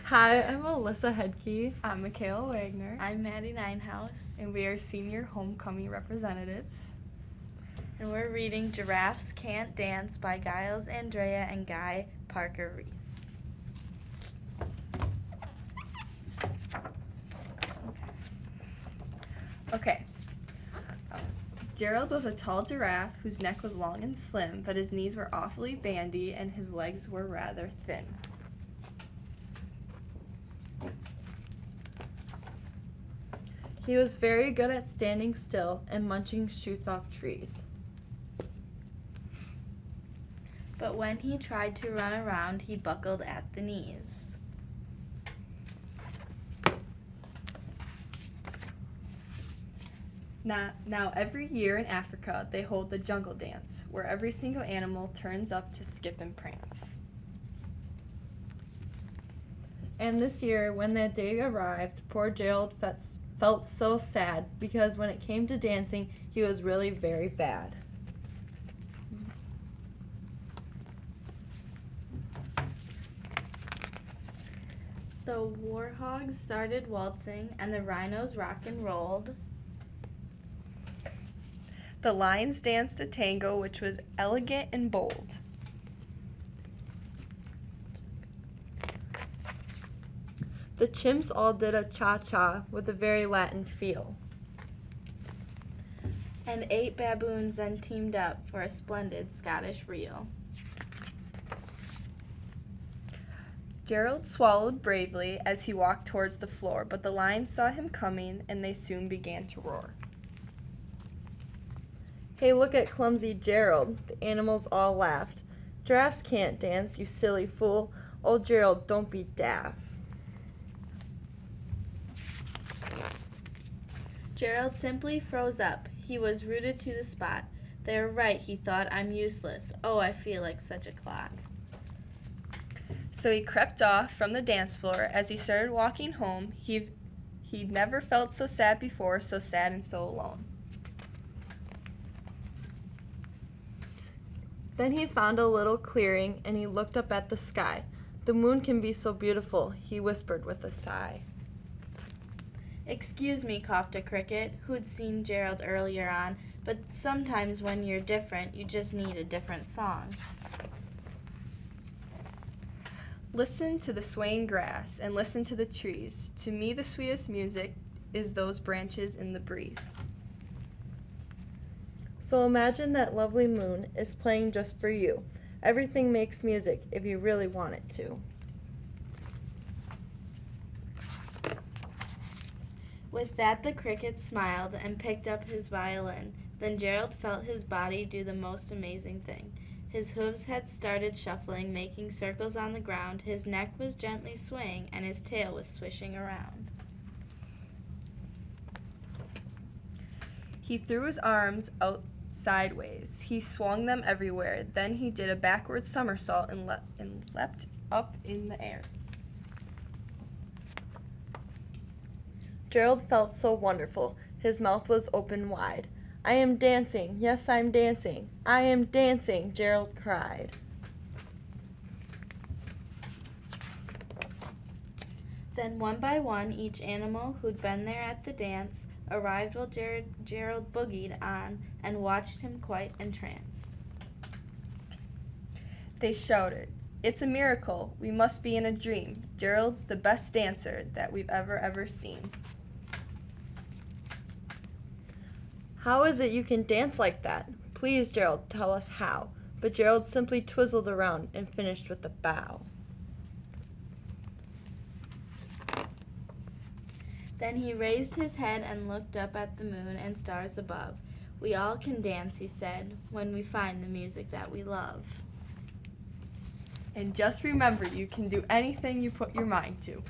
Hi, I'm Alyssa Hedke. I'm Michaela Wagner, I'm Maddie Ninehouse, and we are senior homecoming representatives. and we're reading Giraffes Can't Dance by Giles Andreae and Guy Parker-Rees. Okay. Gerald was a tall giraffe whose neck was long and slim, but his knees were awfully bandy and his legs were rather thin. He was very good at standing still and munching shoots off trees. But when he tried to run around, he buckled at the knees. Now every year in Africa, they hold the jungle dance, where every single animal turns up to skip and prance. And this year, when that day arrived, poor Gerald felt so sad because when it came to dancing, he was really very bad. The warhogs started waltzing and the rhinos rock and rolled. The lions danced a tango which was elegant and bold. The chimps all did a cha-cha with a very Latin feel. And 8 baboons then teamed up for a splendid Scottish reel. Gerald swallowed bravely as he walked towards the floor, but the lions saw him coming and they soon began to roar. Hey, look at clumsy Gerald. The animals all laughed. Giraffes can't dance, you silly fool. Oh, Gerald, don't be daft. Gerald simply froze up. He was rooted to the spot. They were right, he thought, I'm useless. Oh, I feel like such a clot. So he crept off from the dance floor. As he started walking home, he'd never felt so sad before, so sad and so alone. Then he found a little clearing and he looked up at the sky. The moon can be so beautiful, he whispered with a sigh. Excuse me, coughed a cricket, who'd seen Gerald earlier on, but sometimes when you're different, you just need a different song. Listen to the swaying grass and listen to the trees. To me, the sweetest music is those branches in the breeze. So imagine that lovely moon is playing just for you. Everything makes music if you really want it to. With that, the cricket smiled and picked up his violin. Then Gerald felt his body do the most amazing thing. His hooves had started shuffling, making circles on the ground. His neck was gently swaying, and his tail was swishing around. He threw his arms out sideways. He swung them everywhere. Then he did a backward somersault and leapt up in the air. Gerald felt so wonderful. His mouth was open wide. I am dancing. Yes, I'm dancing. I am dancing, Gerald cried. Then one by one, each animal who'd been there at the dance arrived while Gerald boogied on and watched him quite entranced. They shouted, "It's a miracle. We must be in a dream. Gerald's the best dancer that we've ever seen." How is it you can dance like that? Please, Gerald, tell us how. But Gerald simply twizzled around and finished with a bow. Then he raised his head and looked up at the moon and stars above. We all can dance, he said, when we find the music that we love. And just remember, you can do anything you put your mind to.